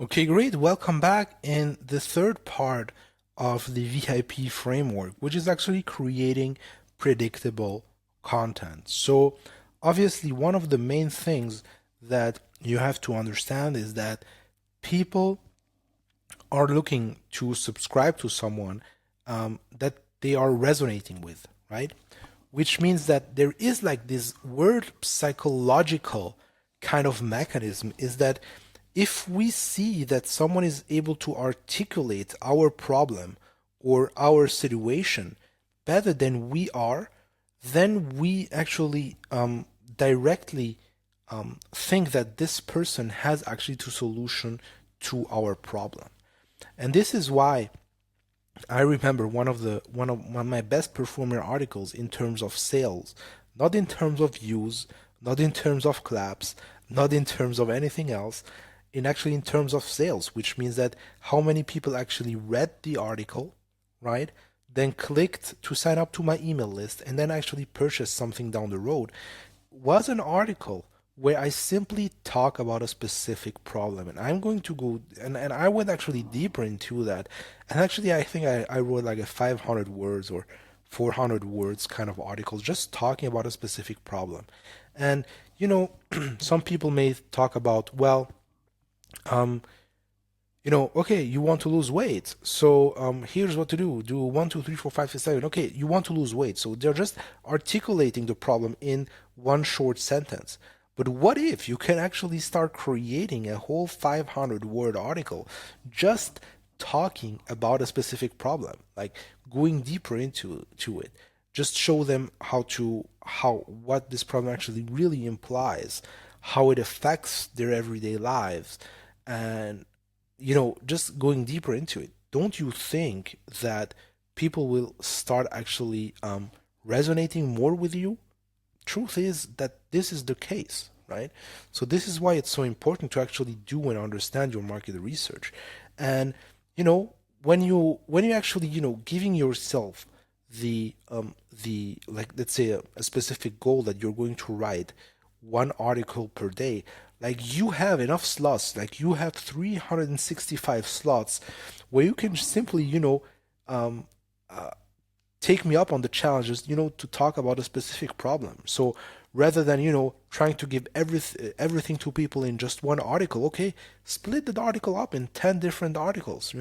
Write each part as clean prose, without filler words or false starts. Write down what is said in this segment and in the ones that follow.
Okay, great. Welcome back in the third part of the VIP framework, which is actually creating predictable content. So, obviously, one of the main things that you have to understand is that people are looking to subscribe to someone that they are resonating with, right? Which means that there is like this word psychological kind of mechanism is that if we see that someone is able to articulate our problem or our situation better than we are, then we actually directly think that this person has actually the solution to our problem. And this is why I remember one of my best performer articles in terms of sales, not in terms of views, not in terms of claps, not in terms of anything else, in terms of sales, which means that how many people actually read the article, right? Then clicked to sign up to my email list and then actually purchased something down the road was an article where I simply talk about a specific problem. And I'm going to go and I went actually deeper into that. And actually, I think I wrote like a 500 words or 400 words kind of article just talking about a specific problem. And, some people may talk about, well, um, okay, you want to lose weight. So here's what to do. Do one, two, three, four, five, six, seven. Okay, you want to lose weight. So they're just articulating the problem in one short sentence. But what if you can actually start creating a whole 500 word article just talking about a specific problem, like going deeper into it. Just show them how what this problem actually really implies, how it affects their everyday lives, and just going deeper into it, don't you think that people will start actually resonating more with you? Truth is that this is the case, right? So this is why it's so important to actually do and understand your market research. And you know, when you actually, giving yourself the like let's say a specific goal that you're going to write one article per day, like you have enough slots, like you have 365 slots where you can simply, um, uh, take me up on the challenges, to talk about a specific problem. So rather than, trying to give everything to people in just one article, okay, split the article up in 10 different articles,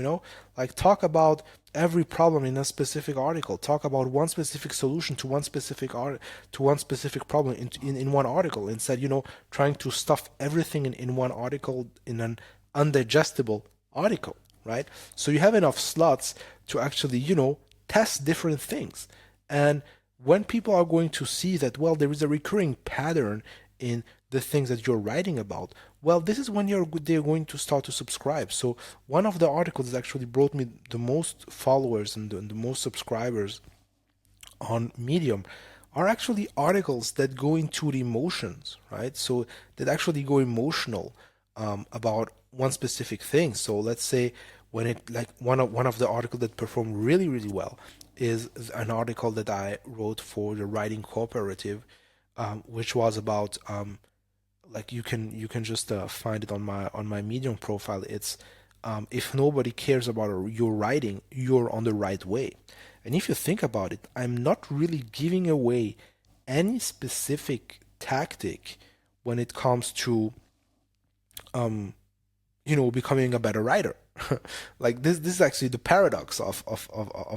like talk about every problem in a specific article, talk about one specific solution to one specific to one specific problem in one article instead, trying to stuff everything in one article in an undigestible article, right? So you have enough slots to actually, test different things. And when people are going to see that, well, there is a recurring pattern in the things that you're writing about, well, this is when they're going to start to subscribe. So one of the articles that actually brought me the most followers and the most subscribers on Medium are actually articles that go into the emotions, right? So that actually go emotional about one specific thing. So let's say when it like one of the articles that performed really really well is an article that I wrote for the writing cooperative, which was about like you can just find it on my Medium profile. It's if nobody cares about your writing, you're on the right way. And if you think about it, I'm not really giving away any specific tactic when it comes to um, becoming a better writer. Like this is actually the paradox of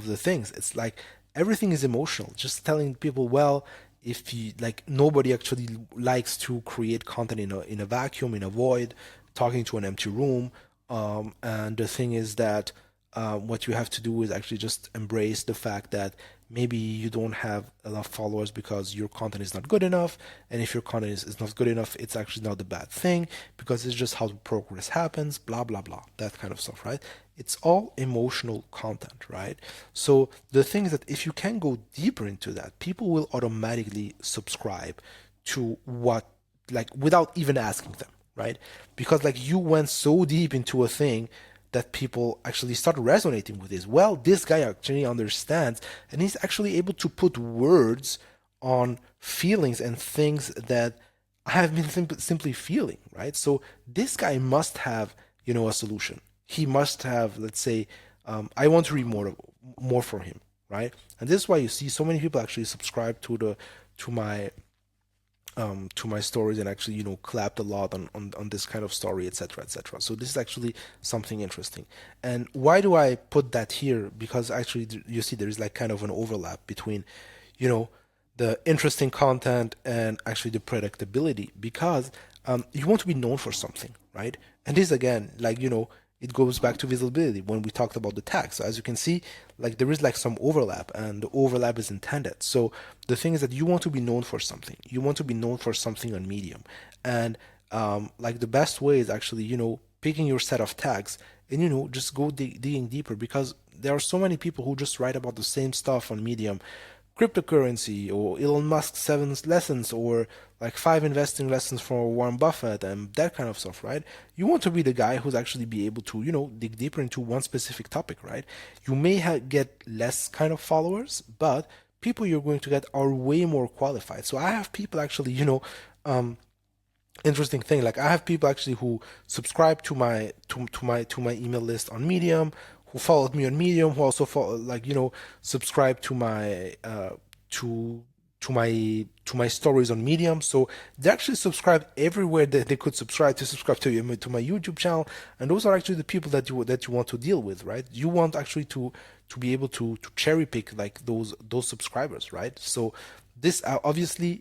the things. It's like everything is emotional. Just telling people, well, if you like nobody actually likes to create content in a vacuum, in a void, talking to an empty room. And the thing is that what you have to do is actually just embrace the fact that maybe you don't have enough followers because your content is not good enough. And if your content is not good enough, it's actually not a bad thing because it's just how the progress happens, blah, blah, blah, that kind of stuff, right? It's all emotional content, right? So the thing is that if you can go deeper into that, people will automatically subscribe to what, like, without even asking them, right? Because, like, you went so deep into a thing that people actually start resonating with this. Well, this guy actually understands and he's actually able to put words on feelings and things that I have been simply feeling, right? So this guy must have a solution. He must have, let's say, I want to read more from him, right? And this is why you see so many people actually subscribe to my to my stories and actually clapped a lot on this kind of story, etc., etc. So this is actually something interesting. And why do I put that here? Because actually you see there is like kind of an overlap between you know the interesting content and actually the predictability, because you want to be known for something, right? And this again, like it goes back to visibility when we talked about the tags. So as you can see, like there is like some overlap, and the overlap is intended. So the thing is that you want to be known for something. You want to be known for something on Medium, and like the best way is actually picking your set of tags and just go digging deeper, because there are so many people who just write about the same stuff on Medium, cryptocurrency or Elon Musk's 7 lessons, or like 5 investing lessons for Warren Buffett and that kind of stuff, right? You want to be the guy who's actually be able to, dig deeper into one specific topic, right? You may get less kind of followers, but people you're going to get are way more qualified. So I have people actually, interesting thing, like I have people actually who subscribe to my email list on Medium, who followed me on Medium, who also follow, like subscribe to my stories on Medium. So they actually subscribe everywhere that they could subscribe to my YouTube channel, and those are actually the people that you want to deal with, right? You want actually to be able to cherry pick like those subscribers, right? So this obviously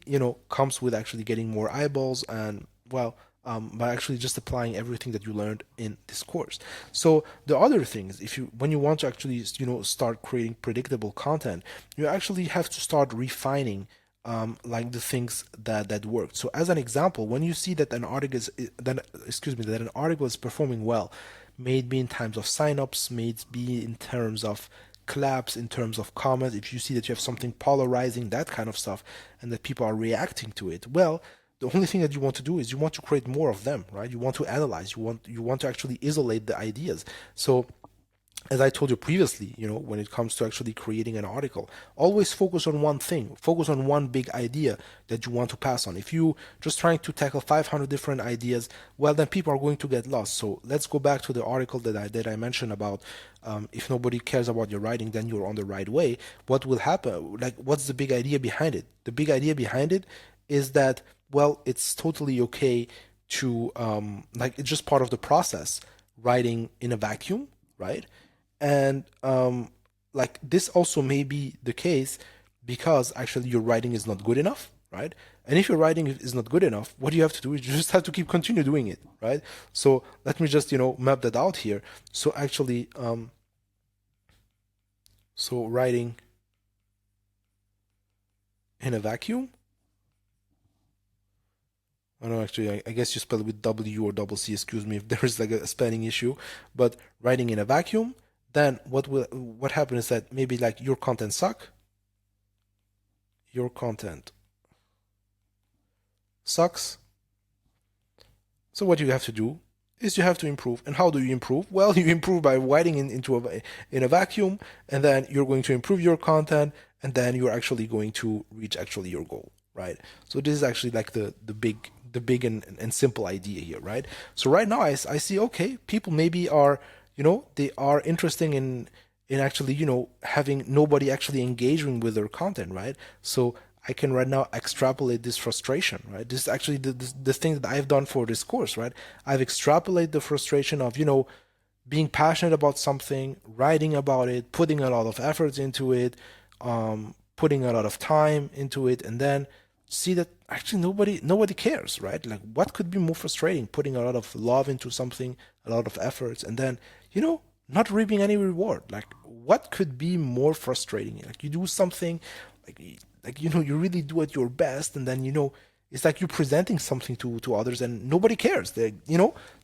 comes with actually getting more eyeballs, and well, by actually just applying everything that you learned in this course. So the other things, when you want to actually start creating predictable content, you actually have to start refining like the things that work. So as an example, when you see that an article is performing well, may it be in terms of signups, may it be in terms of collapse, in terms of comments, if you see that you have something polarizing, that kind of stuff, and that people are reacting to it, well, the only thing that you want to do is you want to create more of them, right? You want to analyze, you want to actually isolate the ideas. So as I told you previously, when it comes to actually creating an article, always focus on one thing, focus on one big idea that you want to pass on. If you just trying to tackle 500 different ideas, well, then people are going to get lost. So let's go back to the article that I mentioned about, if nobody cares about your writing, then you're on the right way. What will happen? Like, what's the big idea behind it? The big idea behind it is that, well, it's totally okay to, like, it's just part of the process, writing in a vacuum, right? And like this also may be the case because actually your writing is not good enough, right? And if your writing is not good enough, what you have to do is you just have to continue doing it, right? So let me just map that out here. So actually, so writing in a vacuum. Oh no, actually, I guess you spell it with W or double C. Excuse me if there is like a spelling issue. But writing in a vacuum, then what happens is that maybe like your content sucks. So what you have to do is you have to improve. And how do you improve? Well, you improve by writing in a vacuum, and then you're going to improve your content, and then you're actually going to reach actually your goal, right? So this is actually like the big and simple idea here, right? So right now I see, okay, people maybe are they are interested in actually having nobody actually engaging with their content, right? So I can right now extrapolate this frustration, right? This is actually the thing that I've done for this course, right? I've extrapolated the frustration of being passionate about something, writing about it, putting a lot of efforts into it, putting a lot of time into it, and then see that actually nobody cares, right? Like, what could be more frustrating? Putting a lot of love into something, a lot of efforts, and then not reaping any reward. Like, what could be more frustrating? Like, you do something, like you really do at your best, and then it's like you're presenting something to others, and nobody cares. They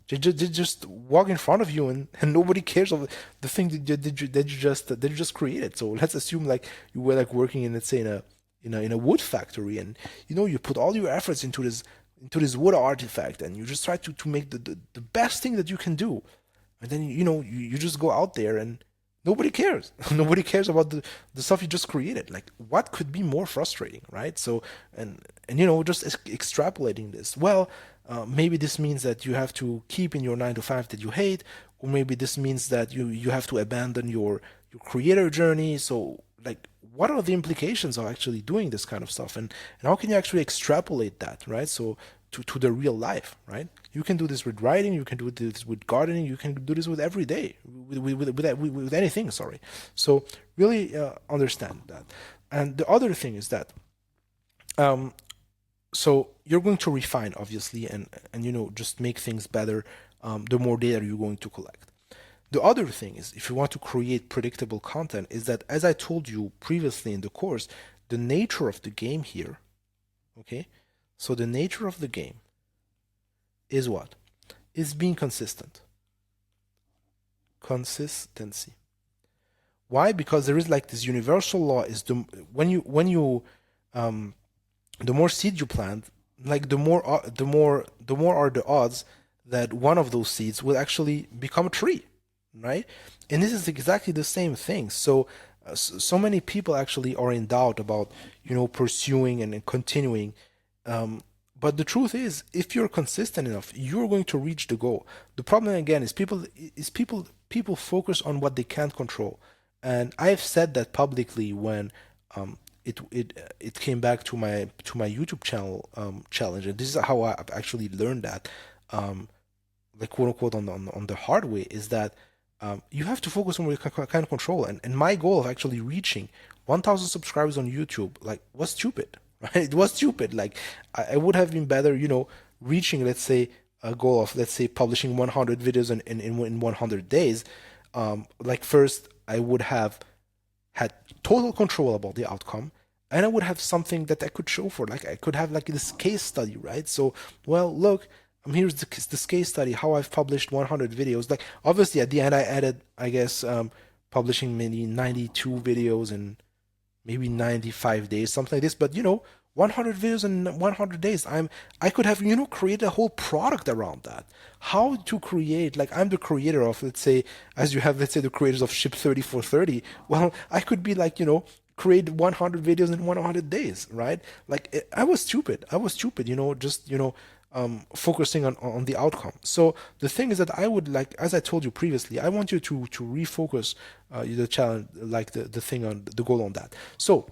just walk in front of you, and nobody cares of the thing that you just created. So let's assume like you were like working in, let's say, in a wood factory, and you put all your efforts into this wood artifact, and you just try to make the best thing that you can do, and then you just go out there and nobody cares. Nobody cares about the stuff you just created. Like, what could be more frustrating, right? So, and just extrapolating this, well, Maybe this means that you have to keep in your 9 to 5 that you hate, or maybe this means that you have to abandon your creator journey. So like, what are the implications of actually doing this kind of stuff, and how can you actually extrapolate that, right? So to the real life, right? You can do this with writing, you can do this with gardening, you can do this with every day, with anything. Sorry. So really understand that. And the other thing is that um, so you're going to refine obviously, and just make things better, the more data you're going to collect. The other thing is, if you want to create predictable content, is that, as I told you previously in the course, the nature of the game here, okay, so the nature of the game is what? Is being consistent. Consistency. Why? Because there is like this universal law, is when you the more seeds you plant, like the more are the odds that one of those seeds will actually become a tree, right? And this is exactly the same thing. So so many people actually are in doubt about pursuing and continuing. Um, but the truth is, if you're consistent enough, you're going to reach the goal. The problem again is people focus on what they can't control, and I've said that publicly when it came back to my YouTube channel challenge, and this is how I actually learned that, um, like quote unquote on the hard way, is that you have to focus on what you can control. And my goal of actually reaching 1,000 subscribers on YouTube like was stupid, right? It was stupid. Like I would have been better, reaching, let's say, a goal of, let's say, publishing 100 videos in 100 days. Like first, I would have had total control about the outcome, and I would have something that I could show for. Like I could have like this case study, right? So, well, look, here's this case study how I've published 100 videos. Like obviously at the end I added, I guess, publishing maybe 92 videos in maybe 95 days, something like this. But 100 videos in 100 days. I could have created a whole product around that. How to create, like, I'm the creator of, let's say, as you have, let's say, the creators of Ship 3430. Well, I could be like, create 100 videos in 100 days, right? Like I was stupid. I was stupid, just focusing on the outcome. So the thing is that I would like, as I told you previously, I want you to refocus the challenge, like the thing on the goal on that. So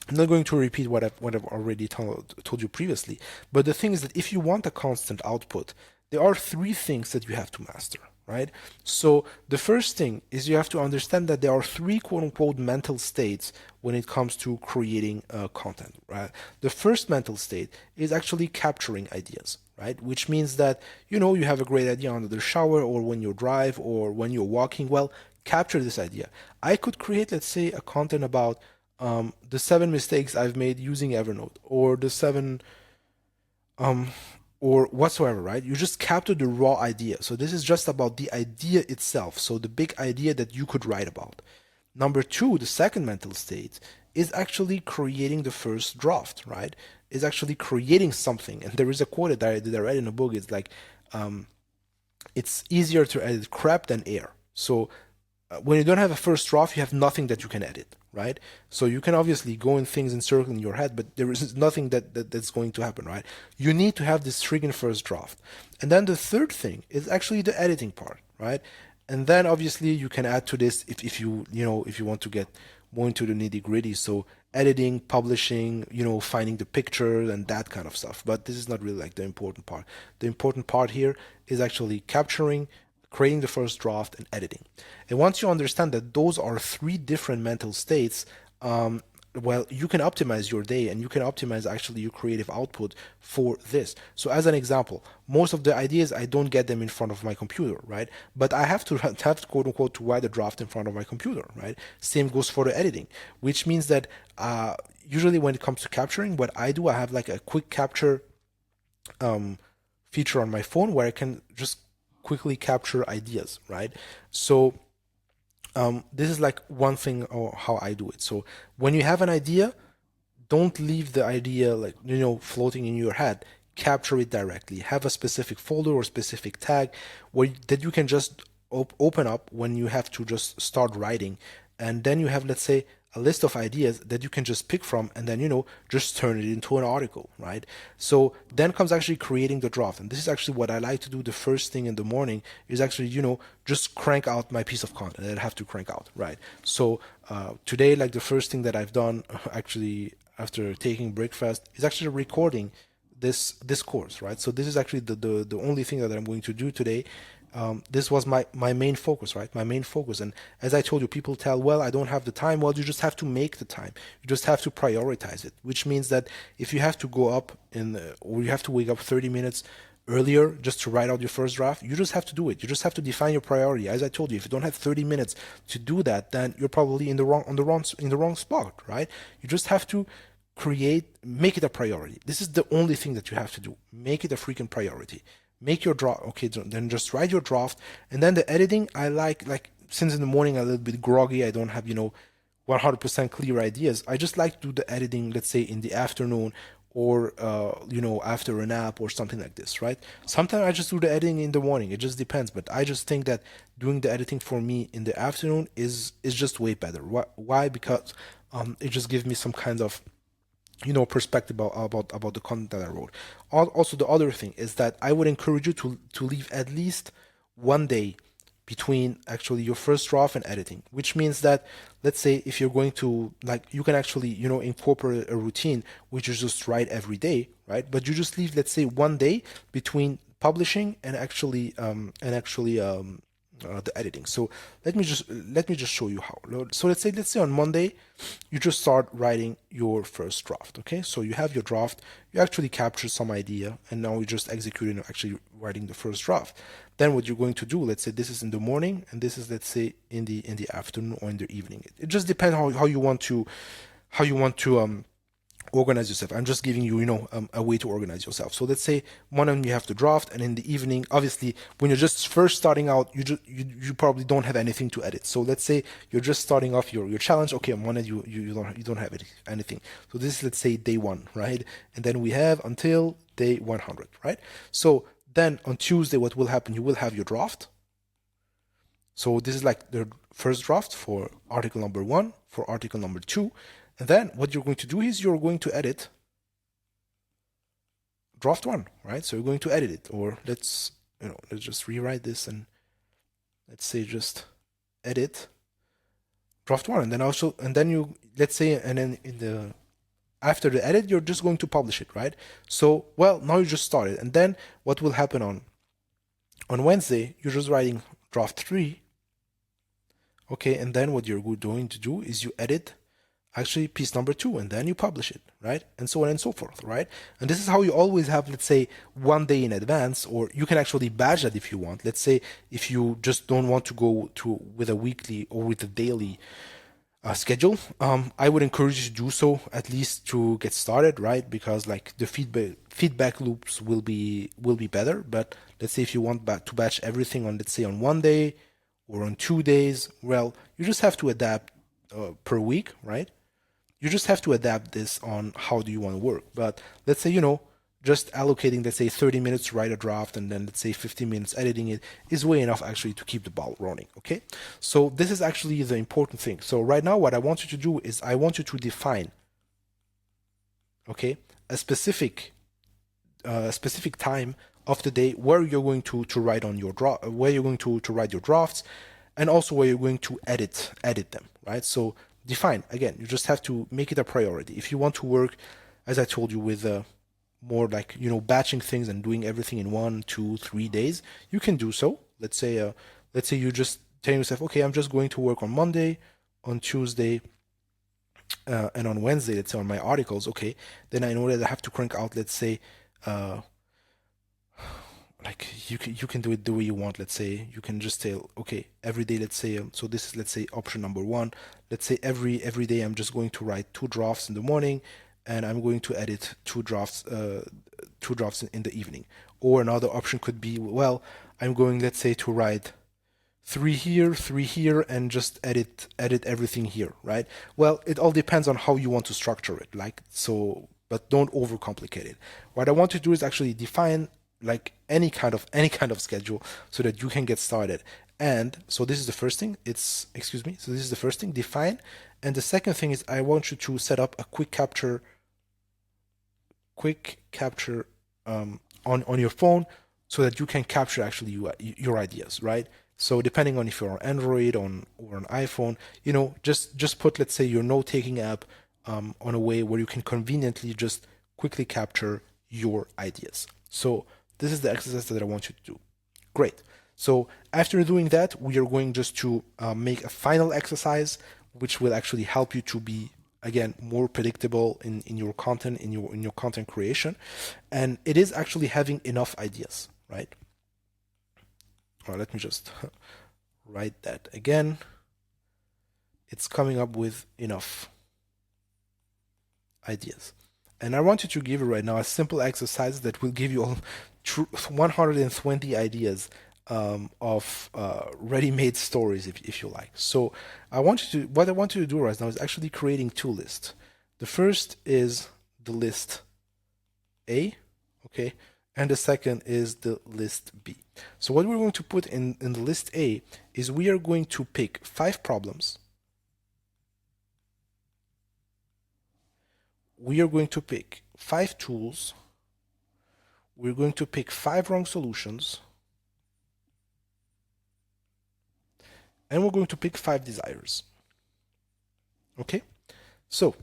I'm not going to repeat what I've already told you previously, but the thing is that if you want a constant output, there are three things that you have to master, right? So the first thing is you have to understand that there are three quote unquote mental states when it comes to creating content, right? The first mental state is actually capturing ideas, right? Which means that you have a great idea under the shower, or when you drive, or when you're walking. Well, capture this idea. I could create, let's say, a content about the 7 mistakes I've made using Evernote, or the seven um or whatsoever, right? You just capture the raw idea. So this is just about the idea itself. So the big idea that you could write about. Number two, the second mental state is actually creating the first draft, right? Is actually creating something. And there is a quote that I read in a book. It's like, it's easier to edit crap than air. So when you don't have a first draft, you have nothing that you can edit, right? So you can obviously go in things in circle in your head, but there is nothing that's going to happen, right? You need to have this friggin' first draft. And then the third thing is actually the editing part, right? And then obviously you can add to this if you want to get more into the nitty gritty. So editing, publishing, finding the pictures and that kind of stuff. But this is not really like the important part. The important part here is actually capturing, creating the first draft, and editing. And once you understand that those are three different mental states, well, you can optimize your day, and you can optimize actually your creative output for this. So as an example, most of the ideas, I don't get them in front of my computer, right? But I have to quote unquote to write a draft in front of my computer, right? Same goes for the editing, which means that usually when it comes to capturing, what I do, I have like a quick capture feature on my phone where I can just quickly capture ideas, right? So this is like one thing or how I do it. So when you have an idea, don't leave the idea like floating in your head. Capture it directly. Have a specific folder or specific tag that you can just open up when you have to just start writing, and then you have, let's say, a list of ideas that you can just pick from and then, just turn it into an article, right? So then comes actually creating the draft. And this is actually what I like to do the first thing in the morning is actually, just crank out my piece of content that I have to crank out, right? So today, like the first thing that I've done actually after taking breakfast is actually recording this course, right? So this is actually the only thing that I'm going to do today. This was my main focus, right? My main focus. And as I told you, people tell, well, I don't have the time. Well, you just have to make the time. You just have to prioritize it, which means that if you have to go up or you have to wake up 30 minutes earlier just to write out your first draft, you just have to do it. You just have to define your priority. As I told you, if you don't have 30 minutes to do that, then you're probably in the wrong spot, right? You just have to make it a priority. This is the only thing that you have to do. Make it a freaking priority. Make your draft. Okay, then just write your draft, and then the editing. I like since in the morning I'm a little bit groggy. I don't have 100% clear ideas. I just like to do the editing. Let's say in the afternoon or after a nap or something like this, right? Sometimes I just do the editing in the morning. It just depends. But I just think that doing the editing for me in the afternoon is just way better. Why? Because it just gives me some kind of perspective about the content that I wrote. Also, the other thing is that I would encourage you to leave at least one day between actually your first draft and editing, which means that let's say if you're going to you can actually incorporate a routine which is just write every day, right? But you just leave, let's say, one day between publishing and actually the editing. So let me just show you how. So let's say on Monday you just start writing your first draft. Okay, so you have your draft, you actually captured some idea, and now you just executing actually writing the first draft. Then what you're going to do, let's say this is in the morning and this is, let's say, in the afternoon or in the evening. It just depends how you want to organize yourself. I'm just giving you, a way to organize yourself. So let's say morning you have to draft, and in the evening, obviously, when you're just first starting out, you probably don't have anything to edit. So let's say you're just starting off your challenge. Okay, on Monday you don't have anything. So this is, let's say, day 1, right? And then we have until day 100, right? So then on Tuesday, what will happen? You will have your draft. So this is like the first draft for article number 1, for article number 2. And then what you're going to do is you're going to edit draft 1, right? So you're going to edit it, or let's just rewrite this and let's say just edit draft 1, and then you let's say, and then after the edit you're just going to publish it, right? So now you just started, and then what will happen on Wednesday? You're just writing draft 3, okay, and then what you're going to do is you edit actually piece number 2, and then you publish it, right? And so on and so forth, right? And this is how you always have, let's say, one day in advance, or you can actually batch that if you want. Let's say if you just don't want to go with a weekly or with a daily schedule, I would encourage you to do so, at least to get started, right? Because like the feedback loops will be better. But let's say if you want to batch everything on, let's say, on one day or on 2 days, well, you just have to adapt per week, right? You just have to adapt this on how do you want to work. But let's say, just allocating, let's say, 30 minutes to write a draft and then, let's say, 15 minutes editing it is way enough actually to keep the ball rolling, okay? So this is actually the important thing. So right now what I want you to do is I want you to define, okay, a specific time of the day where you're going to write on your draft, where you're going to write your drafts, and also where you're going to edit them, right? So define, again, you just have to make it a priority. If you want to work, as I told you, with more like, batching things and doing everything in 1, 2, 3 days, you can do so. Let's say you just tell yourself, okay, I'm just going to work on Monday, on Tuesday, and on Wednesday, let's say, on my articles. Okay, then I know that I have to crank out, let's say, like you can do it the way you want. Let's say you can just say, okay, every day, let's say, so this is, let's say, option number 1. Let's say every day I'm just going to write 2 drafts in the morning, and I'm going to edit 2 drafts in the evening. Or another option could be, well, I'm going, let's say, to write 3 here, and just edit everything here, right? Well, it all depends on how you want to structure it, like so, but don't overcomplicate it. What I want to do is actually define like any kind of schedule so that you can get started. And so this is the first thing. Excuse me. So this is the first thing, define. And the second thing is I want you to set up a quick capture on your phone so that you can capture actually your ideas, right? So depending on if you're on Android or on iPhone, just put, let's say, your note-taking app on a way where you can conveniently just quickly capture your ideas. So this is the exercise that I want you to do. Great. So after doing that, we are going just to make a final exercise, which will actually help you to be, again, more predictable in your content, in your content creation. And it is actually having enough ideas, right? All right, let me just write that again. It's coming up with enough ideas. And I want you to give it right now a simple exercise that will give you all 120 ideas of ready-made stories, if you like. So what I want you to do right now is actually creating two lists. The first is the list A, okay, and the second is the list B. So what we're going to put in the list A is we are going to pick 5 problems. We are going to pick 5 tools. We're going to pick 5 wrong solutions. And we're going to pick 5 desires. Okay? So,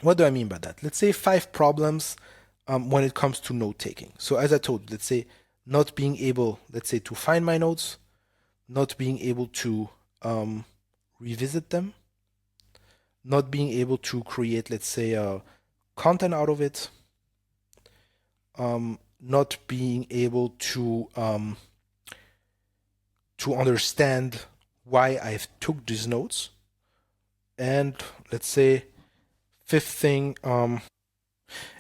what do I mean by that? Let's say 5 problems when it comes to note-taking. So as I told you, let's say not being able, let's say, to find my notes, not being able to revisit them, not being able to create, let's say, content out of it, not being able to understand why I've took these notes, and let's say 5th thing,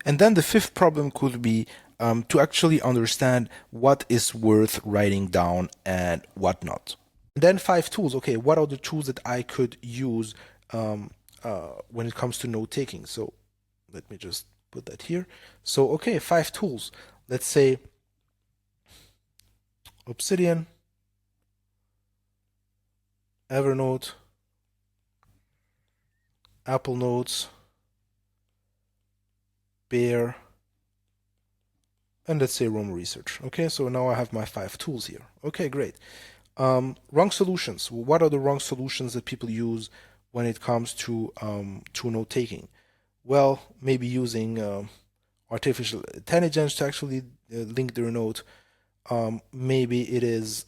and then the 5th problem could be to actually understand what is worth writing down and what not. And then 5 tools. Okay, what are the tools that I could use when it comes to note taking? So let me just put that here. So okay, 5 tools. Let's say Obsidian, Evernote, Apple Notes, Bear, and let's say Roam Research. Okay, so now I have my 5 tools here. Okay, great. Wrong solutions. What are the wrong solutions that people use when it comes to note taking? Well, maybe using artificial intelligence to actually link their note. Maybe it is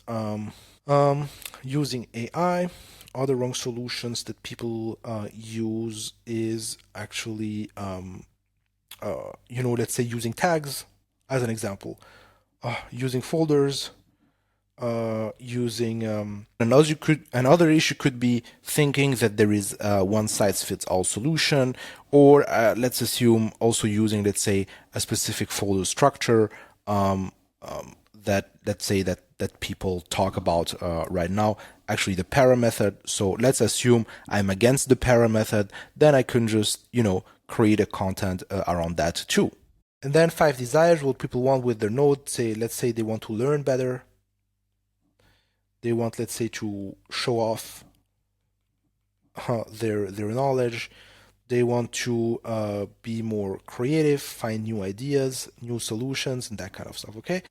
using AI. Other wrong solutions that people use is actually, let's say using tags as an example, using folders, using another issue could be thinking that there is a one size fits all solution, or let's assume also using, let's say, a specific folder structure that let's say that people talk about right now, actually the para method. So let's assume I'm against the para method, then I can just create a content around that too. And then 5 desires, what people want with their note. Let's say they want to learn better. They want, let's say, to show off their knowledge. They want to be more creative, find new ideas, new solutions, and that kind of stuff. Okay.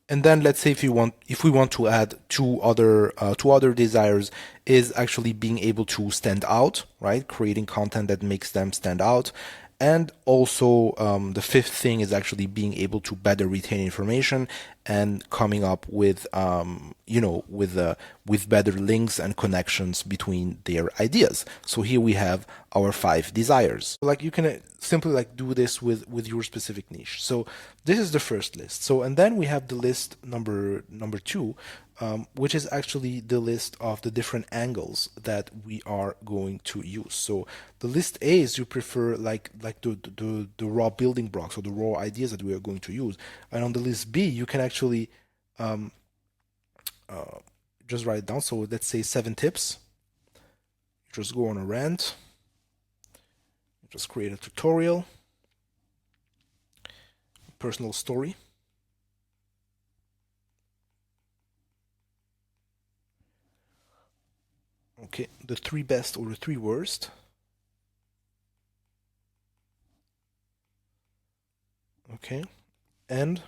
And then let's say if we want to add two other desires, is actually being able to stand out, right? Creating content that makes them stand out. And also the 5th thing is actually being able to better retain information and coming up with with better links and connections between their ideas. So here we have our 5 desires. Like you can simply do this with your specific niche. So this is the first list. So and then we have the list number 2, which is actually the list of the different angles that we are going to use. So the list A is you prefer like the raw building blocks or the raw ideas that we are going to use, and on the list B you can actually just write it down. So let's say 7 tips. Just go on a rant. Just create a tutorial, personal story. Okay, the three best or the three worst. Okay, and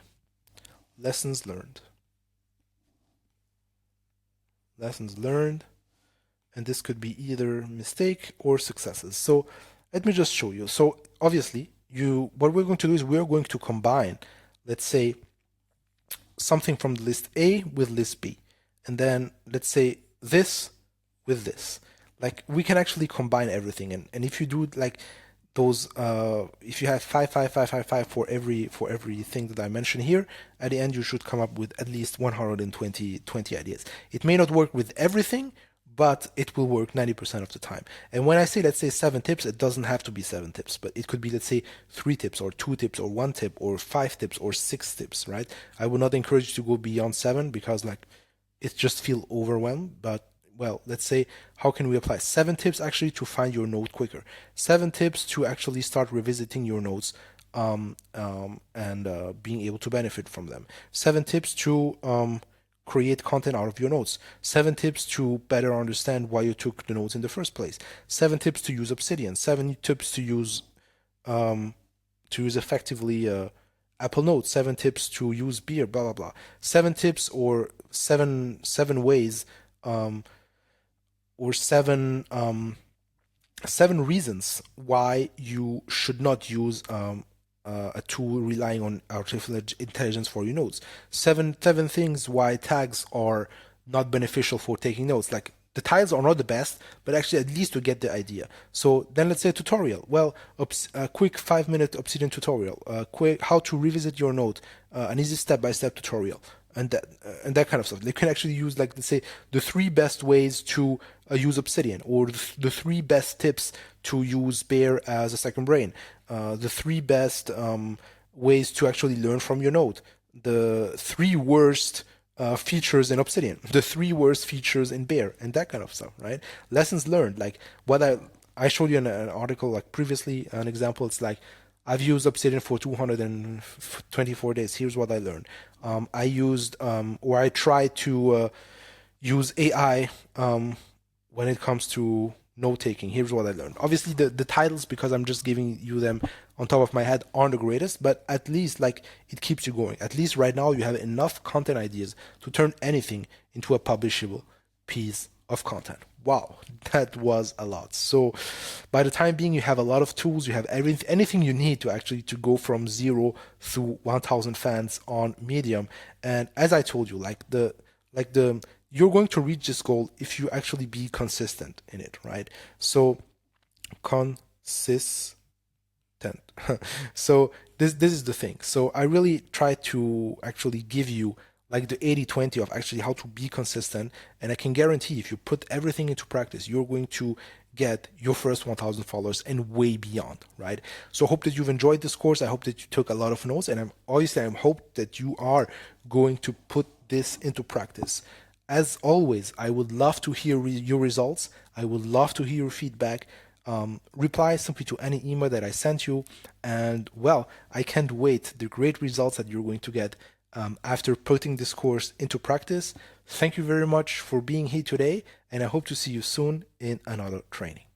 lessons learned. Lessons learned, and this could be either mistake or successes. So let me just show you. So obviously, what we're going to do is we're going to combine, let's say, something from the list A with list B, and then let's say this with this. Like we can actually combine everything, and if you do like those, if you have 5 for everything that I mentioned here, at the end you should come up with at least 120 ideas. It may not work with everything, but it will work 90% of the time. And when I say, let's say 7 tips, it doesn't have to be 7 tips, but it could be, let's say 3 tips or 2 tips or 1 tip or 5 tips or 6 tips, right? I would not encourage you to go beyond 7 because like it just feel overwhelmed. But well, let's say how can we apply 7 tips actually to find your note quicker? 7 tips to actually start revisiting your notes and being able to benefit from them. 7 tips to create content out of your notes. 7 tips to better understand why you took the notes in the first place. 7 tips to use Obsidian. 7 tips to use effectively Apple Notes. 7 tips to use Beer. Blah blah blah. 7 tips or seven ways or seven reasons why you should not use a tool relying on artificial intelligence for your notes. Seven things why tags are not beneficial for taking notes. Like the titles are not the best, but actually at least to get the idea. So then let's say a tutorial. Well, a quick 5-minute Obsidian tutorial. Quick how to revisit your note. An easy step-by-step tutorial. And that kind of stuff. They can actually use, like, let's say, the 3 best ways to use Obsidian, or the 3 best tips to use Bear as a second brain, the 3 best ways to actually learn from your note, the 3 worst features in Obsidian, the 3 worst features in Bear, and that kind of stuff, right? Lessons learned, like what I showed you in an article, like previously, an example. It's like, I've used Obsidian for 224 days. Here's what I learned. I used, or I tried to use AI when it comes to note taking. Here's what I learned. Obviously, the titles, because I'm just giving you them on top of my head, aren't the greatest, but at least like it keeps you going. At least right now you have enough content ideas to turn anything into a publishable piece of content. Wow, that was a lot. So by the time being, you have a lot of tools, you have anything you need to actually to go from 0 to 1,000 fans on Medium. And as I told you, you're going to reach this goal if you actually be consistent in it, right? So consistent. So this is the thing. So I really try to actually give you like the 80/20 of actually how to be consistent. And I can guarantee if you put everything into practice, you're going to get your first 1,000 followers and way beyond, right? So I hope that you've enjoyed this course. I hope that you took a lot of notes, and I hope that you are going to put this into practice. As always, I would love to hear your results. I would love to hear your feedback. Reply simply to any email that I sent you. And well, I can't wait the great results that you're going to get after putting this course into practice. Thank you very much for being here today, and I hope to see you soon in another training.